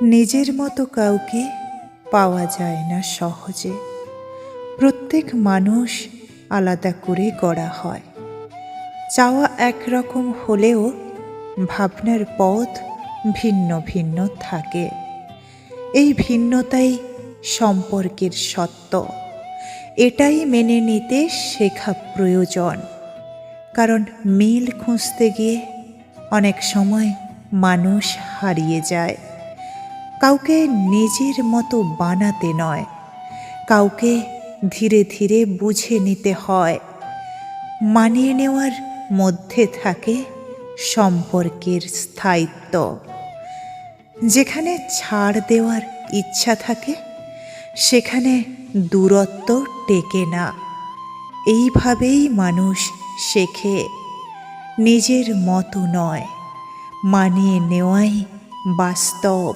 নিজের মতো কাউকে পাওয়া যায় না সহজে। প্রত্যেক মানুষ আলাদা করে গড়া হয়। চাওয়া একরকম হলেও ভাবনার পথ ভিন্ন ভিন্ন থাকে। এই ভিন্নতাই সম্পর্কের সত্য। এটাই মেনে নিতে শেখা প্রয়োজন। কারণ মিল খুঁজতে গিয়ে অনেক সময় মানুষ হারিয়ে যায়। কাউকে নিজের মতো বানাতে নয়, কাউকে ধীরে ধীরে বুঝে নিতে হয়। মানিয়ে নেওয়ার মধ্যে থাকে সম্পর্কের স্থায়িত্ব। যেখানে ছাড় দেওয়ার ইচ্ছা থাকে সেখানে দূরত্ব টেকে না। এইভাবেই মানুষ শেখে নিজের মতো নয়, মানিয়ে নেওয়াই বাস্তব।